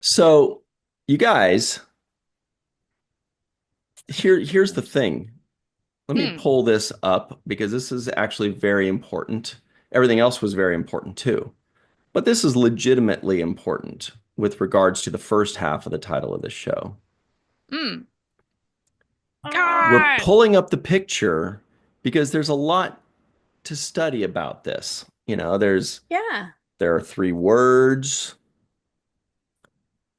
So, you guys, here's the thing. Let me Hmm. pull this up because this is actually very important. Everything else was very important too, but this is legitimately important with regards to the first half of the title of the show. Hmm. We're God. pulling up the picture because there's a lot to study about this. Yeah. There are three words,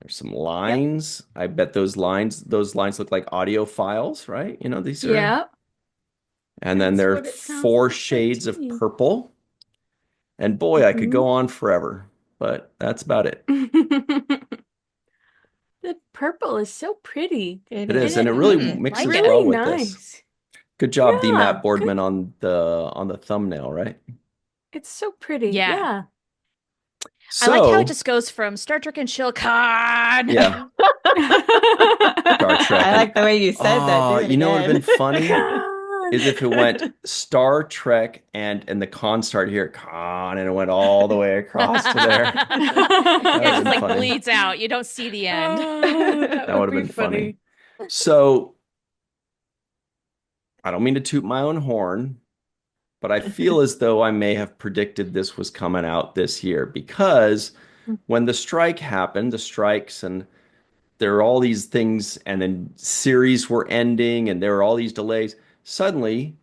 there's some Yep. lines. I bet those lines look like audio files, right? These are. Yep. And then That's there are what it sounds four like to shades of me. purple. And boy, I could Hmm go on forever, but that's about it. The purple is so pretty, It It and is, and it it really Hmm. looks Like mixes it. well really with this. nice. Good job, the Yeah, Matt good. Boardman on the thumbnail, right? It's so pretty. Yeah. Yeah. I like how it So, just goes from Star Trek and chill con. yeah, Star Trek I and like the way you said that. Do it you know what would have been again. funny God. is if it went Star Trek and the con started here, con, and it went all the way across to there. That would It have just been like funny. bleeds out. You don't see the end. Oh, that That would would have be been funny. funny. So, I don't mean to toot my own horn, but I feel as though I may have predicted this was coming out this year because when the strike happened, the strikes, and there are all these things, and then series were ending, and there were all these delays. Suddenly,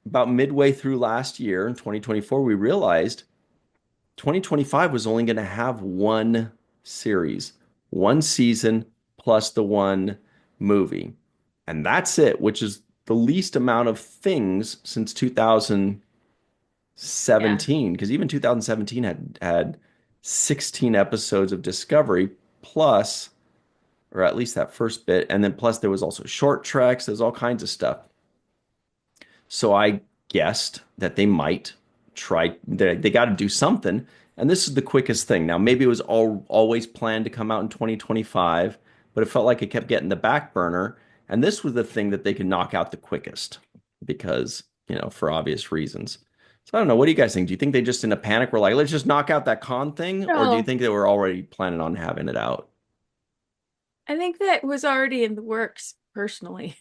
about midway through last year in 2024, we realized 2025 was only going to have one series, one season plus the one movie. And that's it, which is the least amount of things since Yeah. 2017, because even 2017 had 16 episodes of Discovery plus, or at least that first bit, and then plus there was also short treks, there's all kinds of stuff. So I guessed that they might try, they got to do something. And this is the quickest thing. Now, maybe it was always planned to come out in 2025, but it felt like it kept getting the back burner. And this was the thing that they could knock out the quickest because, for obvious reasons. So I don't know. What do you guys think? Do you think they just in a panic were like, let's just knock out that con thing? Or do you No, think they were already planning on having it out I think that was already in the works, personally.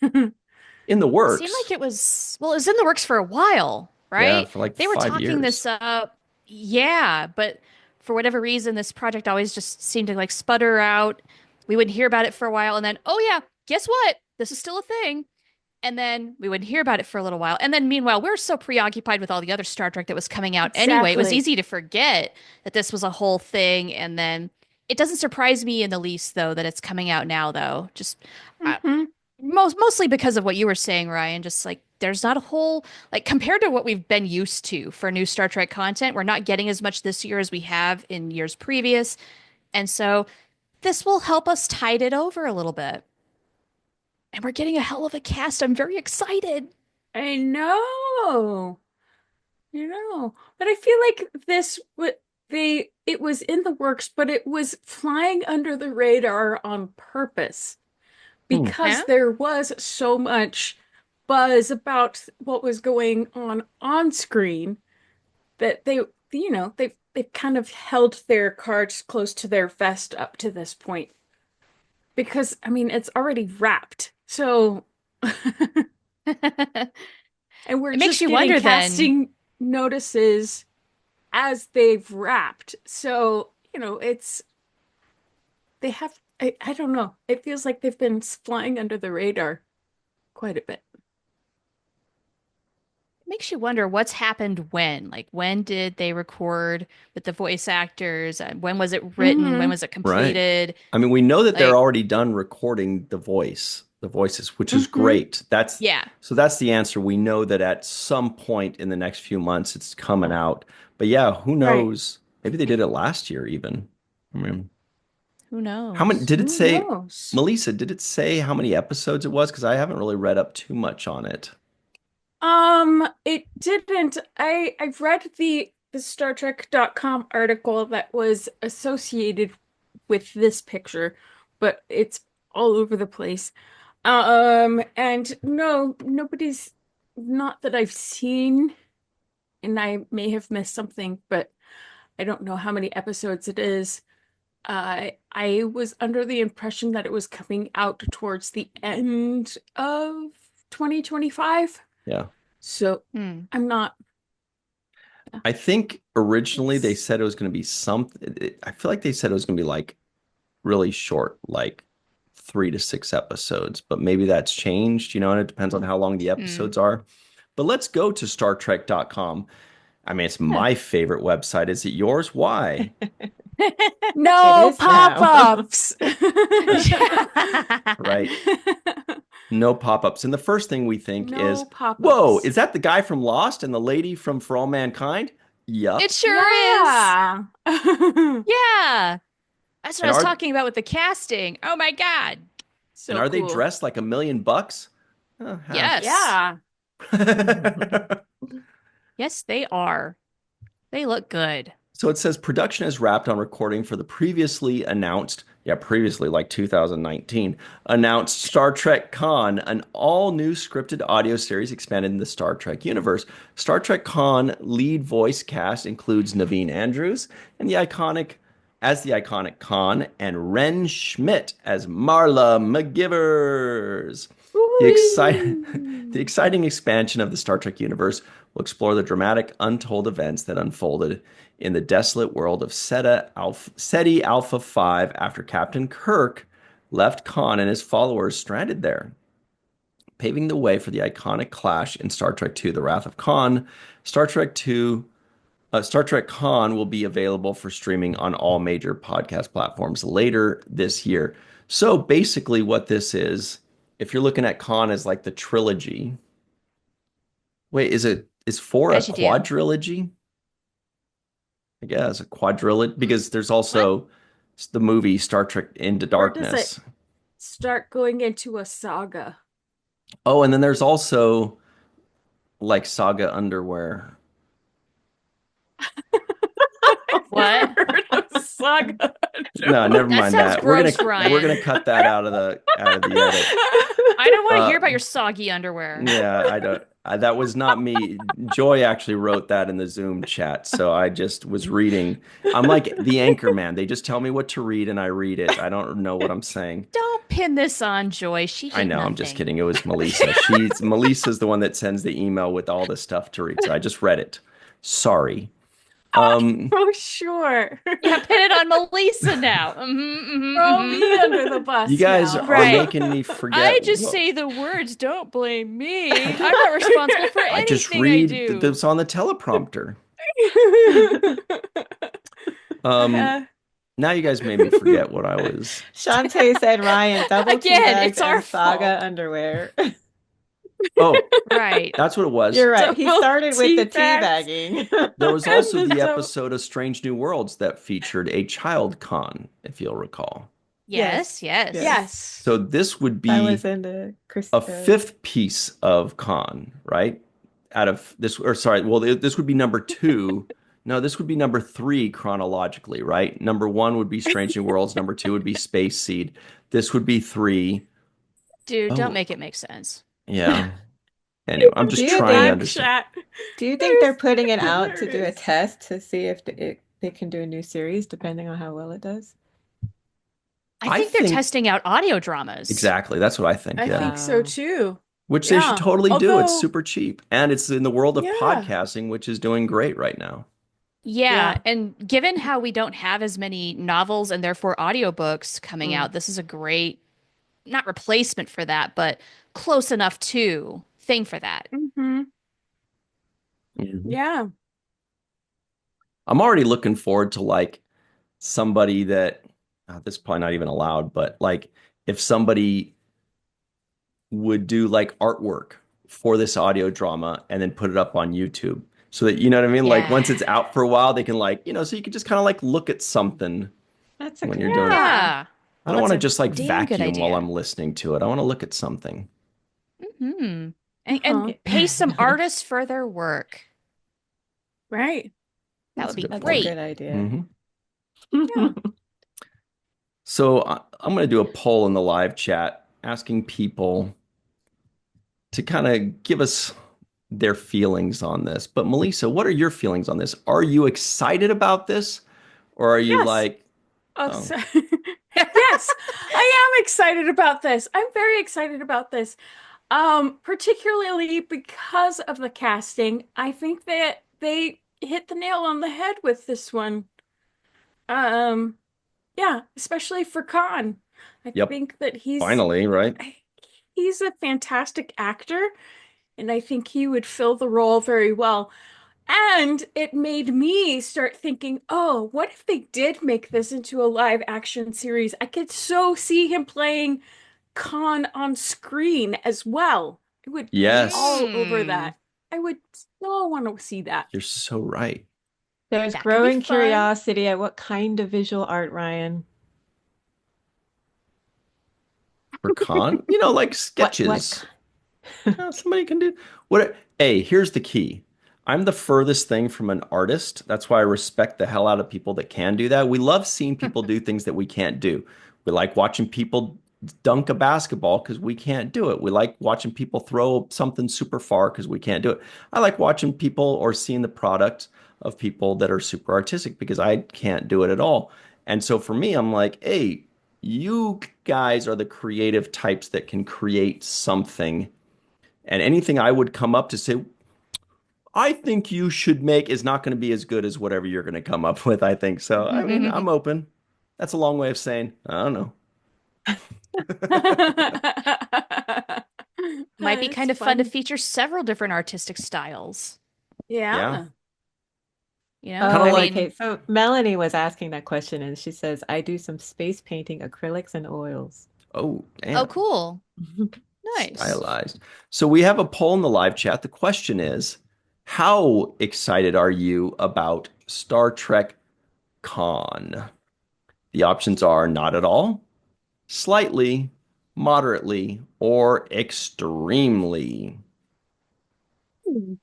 in the It seemed works? like it was in the works for a while, Yeah, right? for like They were five talking years. this up. Yeah, but for whatever reason, this project always just seemed to like sputter out. We wouldn't hear about it for a while, and then, oh yeah, guess what? This is still a thing. And then we wouldn't hear about it for a little while. And then meanwhile, we are so preoccupied with all the other Star Trek that was coming out anyway. It was Exactly. easy to forget that this was a whole thing. And then it doesn't surprise me in the least, though, that it's coming out now, though. Just uh, Hmm mostly because of what you were saying, Ryan. Just like there's not a whole like compared to what we've been used to for new Star Trek content, we're not getting as much this year as we have in years previous. And so this will help us tide it over a little bit. And we're getting a hell of a cast. I'm very excited. I know. But I feel like this what they it was in the works, but it was flying under the radar on purpose Hmm. because Yeah. there was so much buzz about what was going on screen that they've kind of held their cards close to their vest up to this point because I mean it's already wrapped. So It and we're makes just you getting wonder then. casting notices as they've wrapped. So, they have, I don't know. It feels like they've been flying under the radar quite a bit. It makes you wonder what's happened when. Like when did they record with the voice actors? When was it written? When Hmm was it Right. completed? I mean, we know that they're Like, already done recording the voices, which is hmm great. yeah. That's the answer. We know that at some point in the next few months it's coming out. But yeah, who Right. knows? Maybe they did it last year even. I mean, Who how many knows? did it Who say, knows? Melissa, did it say how many episodes it was? Because I haven't really read up too much on it. It didn't. I've read the StarTrek.com article that was associated with this picture, but it's all over the place. And no, nobody's not that I've seen, and I may have missed something, but I don't know how many episodes it is. I was under the impression that it was coming out towards the end of 2025. Yeah. So Hmm. I'm not, yeah, I think originally they it's said it was going to be something. I feel like they said it was going to be like really short, like 3 to 6 episodes, but maybe that's changed, and it depends on how long the Hmm. episodes are. But let's go to StarTrek.com. I mean, it's yeah. my favorite website. Is it yours? Why? It No is now. pop-ups. Right. No pop-ups. And the first thing we think No is, whoa, pop-ups. is that the guy from Lost and the lady from For All Mankind? It Yup. sure is. Yeah. Yeah. That's what I And was are talking about with the casting. Oh my God. and So are they cool. dressed like $1 million? Half. Yes. Yeah. Yes, they are. They look good. So it says production is wrapped on recording for the previously like 2019, announced Star Trek Con, an all new scripted audio series expanded in the Star Trek universe. Star Trek Con lead voice cast includes Naveen Andrews and the iconic Khan, and Ren Schmidt as Marla McGivers. The exciting, the Woo! exciting expansion of the Star Trek universe will explore the dramatic, untold events that unfolded in the desolate world of SETI Alpha 5 after Captain Kirk left Khan and his followers stranded there. Paving the way for the iconic clash in Star Trek II: The Wrath of Khan, Star Trek II Star Trek Con will be available for streaming on all major podcast platforms later this year. So basically, what this is, if you're looking at Con as like the trilogy, wait, is four a As you do. quadrilogy? I guess a quadrilogy because there's What? also the movie Star Trek Into Or does it Darkness. start going into a saga? Oh, and then there's also like Saga Underwear. I've What? never heard of saga. No, never That mind sounds that. We're gonna gross, we're gonna Ryan. cut that out of the edit. I don't want to hear Uh, about your soggy underwear. Yeah, I don't. That was not me. Joy actually wrote that in the Zoom chat, so I just was reading. I'm like the anchor man. They just tell me what to read, and I read it. I don't know what I'm saying. Don't pin this on Joy. She I did know. I'm just nothing. kidding. It was Melissa. Melissa's the one that sends the email with all the stuff to read. So I just read it. Sorry. Um, Oh, sure. Yeah, pin it on Melissa now. Hmm, Throw hmm, me under the you bus guys now. are Right. making me I forget just what say the words. Don't blame me. I'm not responsible for I just anything I read do. that's on the teleprompter. Um, Uh, now you guys made me forget what I was. Shantae said Ryan, double tea Again, bags it's our and saga fault. underwear. Oh, Right. that's what it was. You're right. He double started with the tea tea bags bagging. There was and also the the double. episode of Strange New Worlds that featured a child con, if you'll recall. Yes, Yes, yes. yes. Yes. So this would That was be in the a Kristen. fifth piece of con, right? Out of this, or sorry, well, this would be number two. No, this would be number three chronologically, right? Number one would be Strange New Worlds. Number two would be Space Seed. This would be three. Dude, don't Oh, make it make sense. yeah. Anyway, I'm Do just you trying to think Back understand. chat. do you think It they're was putting it out to do a hilarious. test to see if they can do a new series depending on how well it does? I I think they're think testing out audio dramas. exactly. That's what I think. I Yeah. think so Oh, too. Which they should Yeah. totally do. It's Although, super cheap. And it's in the world of yeah. podcasting, which is doing great right now. Yeah, Yeah. and given how we don't have as many novels and therefore audiobooks coming Mm. out, this is a great, not replacement for that, but close enough to thing for that. Hmm. Mhm. Yeah. I'm already looking forward to like somebody that this is probably not even allowed, but like if somebody would do like artwork for this audio drama and then put it up on YouTube so that you know what I mean? Like Yeah. once it's out for a while, they can like, so you can just kind of like look at something that's a when good you're doing it. idea. Yeah. Yeah. I don't want That's to a just like damn good vacuum while I'm idea. listening to it. I want to look at something. Hmm. And Uh-huh. pay some artists for their work. Right. That That's would a be good That's a point. good great. idea. Hmm. Yeah. So I'm going to do a poll in the live chat asking people to kind of give us their feelings on this. But Melissa, what are your feelings on this? Are you excited about this? Or are you Yes. like, Oh, Oh, so yes, I am excited about this. I'm very excited about this. Particularly because of the casting. I think that they hit the nail on the head with this one. Um, yeah, especially for Khan. I yep. think that Finally, right? he's a fantastic actor, and I think he would fill the role very well. And it made me start thinking, oh, what if they did make this into a live action series? I could so see him playing Khan on screen as well. I would be Yes, all over Mm, that. I would so want to see that. you're so right. There's that could be growing fun. curiosity at what kind of visual art, Ryan? For Khan, like What sketches. Somebody can do what? Hey, here's the key. I'm the furthest thing from an artist. That's why I respect the hell out of people that can do that. We love seeing people do things that we can't do. We like watching people dunk a basketball because we can't do it. We like watching people throw something super far because we can't do it. I like watching people or seeing the product of people that are super artistic because I can't do it at all. And so for me, I'm like, hey, you guys are the creative types that can create something, and anything I would come up to say, I think you should make is not going to be as good as whatever you're going to come up with, I think. So, I mean, I'm open. That's a long way of saying, I don't know. Might be It's kind of fun to fun. feature several different artistic styles. Yeah. Yeah. Kind of I Oh, like, mean, okay. So Melanie was asking that question, and she says, I do some space painting, acrylics, and oils. oh, oh, damn, cool. Nice. stylized. So, we have a poll in the live chat. The question is, how excited are you about Star Trek Con? The options are not at all, slightly, moderately, or extremely. Hmm.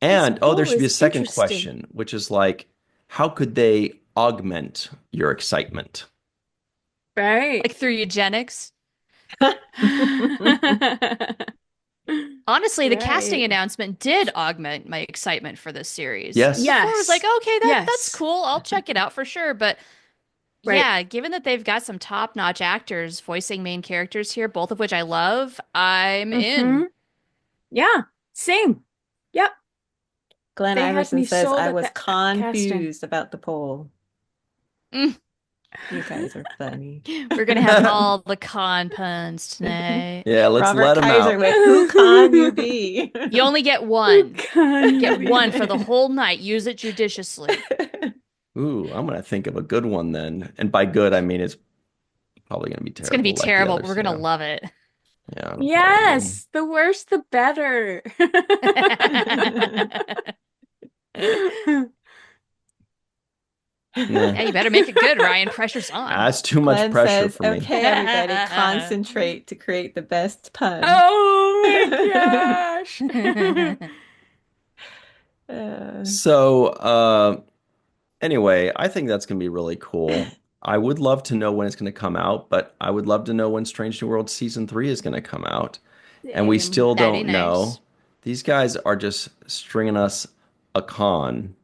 This And oh, there poll should be a is second interesting. question, which is like, how could they augment your excitement? Right. Like through eugenics. Honestly, the casting Right. announcement did augment my excitement for this series. Yes. Before I was like, Yes. okay, that's Yes. cool. I'll check it out for sure. But Right. yeah, given that they've got some top-notch actors voicing main characters here, both of which I love, I'm Mm-hmm. in. Yeah. Same. Yep. Glenn They had Iverson me says, sold I at was the casting. confused about the poll. Mm, You guys are funny. we're gonna have all the con puns tonight. Yeah, let's Robert let them Kaiser out. with Who Can You Be? You only get Who one. can you Get one for the be? whole night. Use it judiciously. Ooh, I'm gonna think of a good one then. And by good, I mean it's probably gonna be It's gonna be terrible like the terrible, but we're others. gonna Yeah. love it. Yeah, it'll probably. Yes, the worse the better. Nah, Yeah, you better make it good, Ryan. Pressure's on. that's too much Glenn pressure says, for me. okay, everybody, concentrate to create the best pun. Oh my gosh. Uh, So, anyway, I think that's gonna be really cool. I would love to know when it's gonna come out, but I would love to know when Strange New World season 3 is gonna come out. And we Same. still That'd be don't know. nice. These guys are just stringing us a con.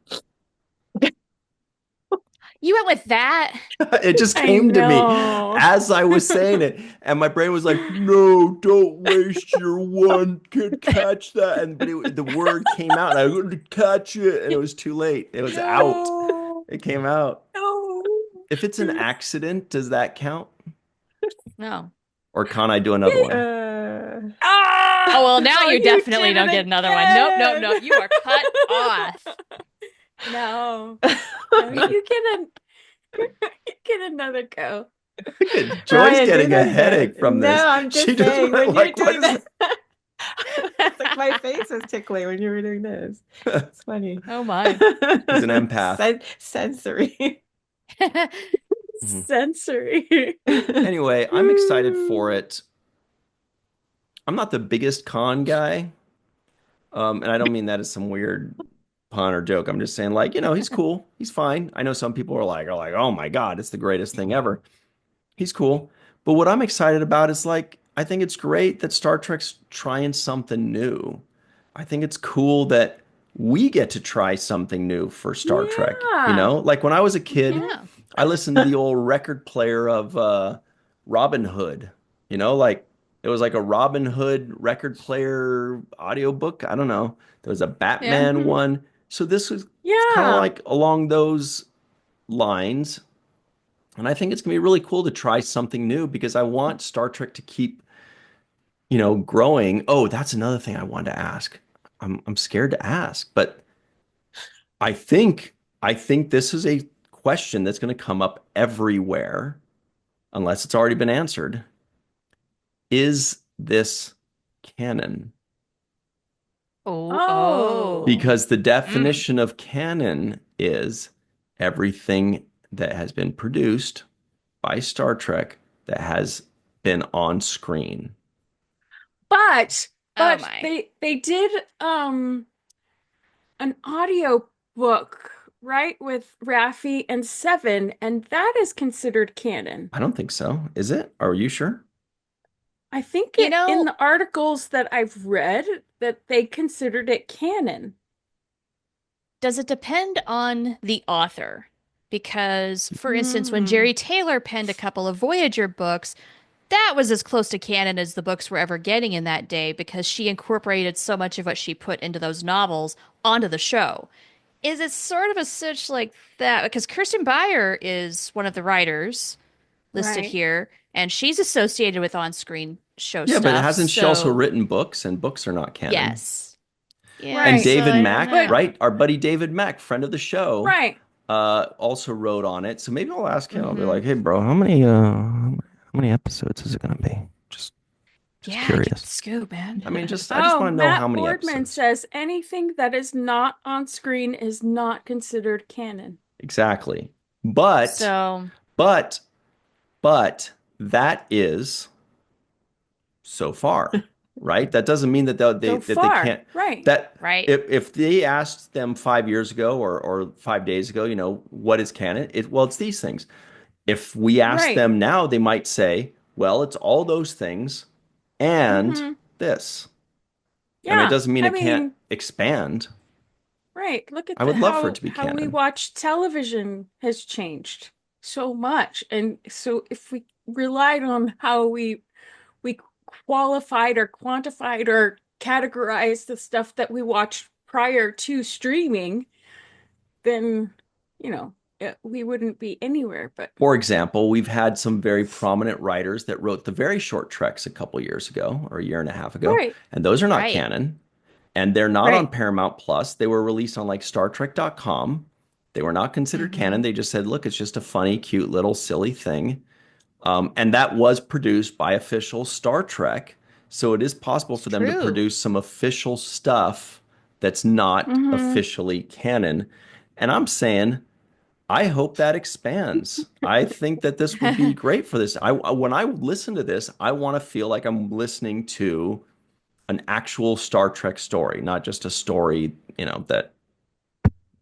You went with that. It just I came to me know. as I was saying it, and my brain was like, "No, don't waste your one. Could catch that." And the word came out, and I couldn't catch it, and it was too late. It was out. No. It came out. No. If it's an accident, does that count? No. Or can I do another one? uh, Oh, Ah! well, now Oh, you you definitely did don't get it another one. Nope, nope, again. nope. You are cut off. No. No, you get a you get another go. Look at Joy's Ryan, do getting a that headache again. from No, this. I'm She just just saying, went when you're like, "What doing is that, it's like my face was tickling when you were doing this. this?" It's funny. Oh my. He's an empath. Sensory. Mhm. Sensory. Anyway, I'm excited for it. I'm not the biggest con guy. And I don't mean that as some weird pun or joke. I'm just saying, like, he's cool. He's fine. I know some people are like, oh my God, it's the greatest thing ever. He's cool. But what I'm excited about is like, I think it's great that Star Trek's trying something new. I think it's cool that we get to try something new for Star Trek. Yeah. Like when I was a kid, Yeah. I listened to the old record player of Robin Hood. Like it was like a Robin Hood record player audiobook. I don't know. There was a Yeah. Batman Mhm. one. So this was kind of Yeah. like along those lines. And I think it's gonna be really cool to try something new because I want Star Trek to keep, growing. Oh, that's another thing I wanted to ask. I'm scared to ask, but I think this is a question that's going to come up everywhere unless it's already been answered. Is this canon? Oh, oh. Oh. Because the Mm. definition of canon is everything that has been produced by Star Trek that has been on screen. But Oh but my. they did an audio book, right, with Raffi and Seven, and that is considered canon. I don't think so. Is it? Are you sure? I think You it in know, the articles that I've read that they considered it canon. does it depend on the author? Because, for instance, when Hmm. Jerry Taylor penned a couple of Voyager books, that was as close to canon as the books were ever getting in that day because she incorporated so much of what she put into those novels onto the show. Is it sort of a such like that? Because Kirsten Beyer is one of the writers listed Right. here, and she's associated with on-screen show Yeah, but stuff. hasn't she also So, written books and books are not canon? yes. Yeah, And Right. so David I don't Mack, But know. right? Our buddy David Mack, friend of the show, right. also wrote on it. So maybe I'll ask him. I'll be Hmm. like, "Hey, bro, how many episodes is it gonna be?" Just Yeah, get the curious. scoop, I mean, man. I just Oh, want to know how Matt many Boardman episodes. says anything that is not on screen is not considered canon. Exactly. But, So, but, but that is so far, right? That doesn't mean that So they far. can't Right. that right. if they asked them 5 years ago or 5 days ago, what is canon? It's these things. If we ask Right. them now, they might say, well, it's all those things and Hmm. this. I mean, it Yeah. doesn't mean I it can't mean, expand. right. Look at I the would love for it to be how we canon. watch television has changed so much. And so if we relied on how we qualified or quantified or categorized the stuff that we watched prior to streaming, then, we wouldn't be anywhere. But For example, we've had some very prominent writers that wrote the very short treks a couple years ago or a year and a half ago, right, and those are not Right. canon. And they're not on right. Paramount Plus. They were released on like StarTrek.com. They were not considered canon. Hmm. They just said, look, it's just a funny, cute little silly thing. And that was produced by official Star Trek. So it is possible It's for them to true. produce some official stuff that's not Hmm. officially canon. And I'm saying, I hope that expands. I think that this would be great for this. When I listen to this, I want to feel like I'm listening to an actual Star Trek story, not just a story, that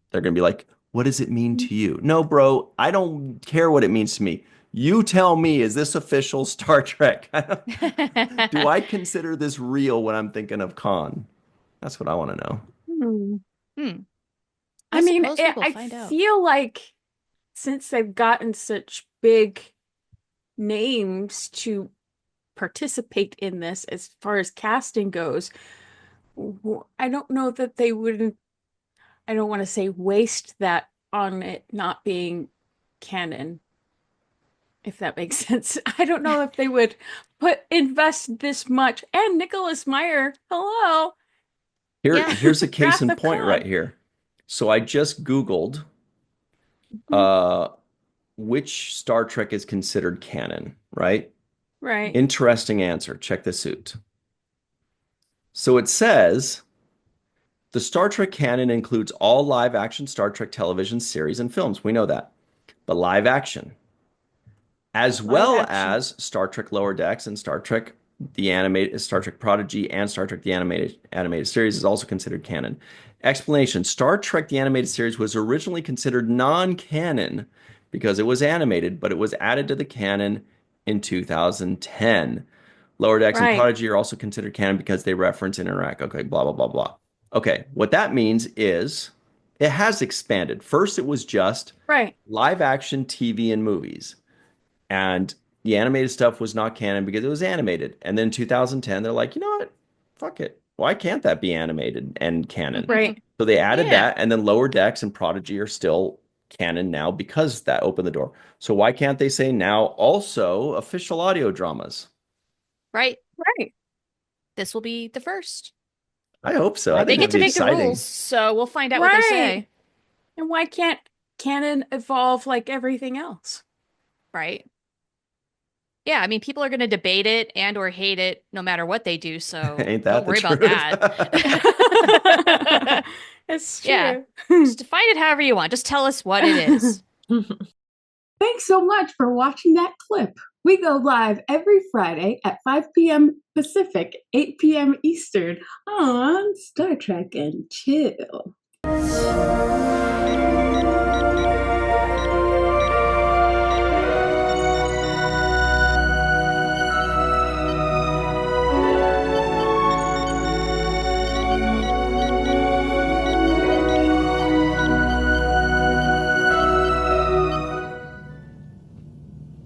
they're going to be like, what does it mean to you? No, bro, I don't care what it means to me. You tell me, is this official Star Trek? Do I consider this real when I'm thinking of Khan? That's what I want to know. Hmm. Hmm. I I mean, suppose we will I find out. feel like since they've gotten such big names to participate in this as far as casting goes, I don't know that they wouldn't, I don't want to say waste that on it not being canon, if that makes sense. I don't know if they would invest this much. And Nicholas Meyer, hello, Yeah. Here's a case Wrath in of point right Khan. here. So I just Googled Mhm. uh, which Star Trek is considered canon, right? Right. Interesting answer. Check this out. So it says the Star Trek canon includes all live action Star Trek television series and films. We know that. But live action, as Live well action. as Star Trek Lower Decks and Star Trek Prodigy and Star Trek the animated series is also considered canon. Explanation: Star Trek the animated series was originally considered non-canon because it was animated, but it was added to the canon in 2010. Lower Decks and Right. Prodigy are also considered canon because they reference and interact. Okay, blah blah blah blah. Okay, what that means is It has expanded. First, it was just Right. live action TV and movies. And the animated stuff was not canon because it was animated. And then in 2010, they're like, you know what? Fuck it. Why can't that be animated and canon? Right. So they added Yeah. that, and then Lower Decks and Prodigy are still canon now because that opened the door. So why can't they say now also official audio dramas? Right. Right. This will be the first. I hope so. I I They think get it'd to be make the rules, exciting. so we'll find out what they Right. say. And why can't canon evolve like everything else? Right. Yeah, I mean, people are going to debate it and or hate it no matter what they do, so Ain't don't that the worry about truth? that. It's Yeah. true. Just define it however you want. Just tell us what it is. Thanks so much for watching that clip. We go live every Friday at 5 p.m. Pacific, 8 p.m. Eastern on Star Trek and Chill.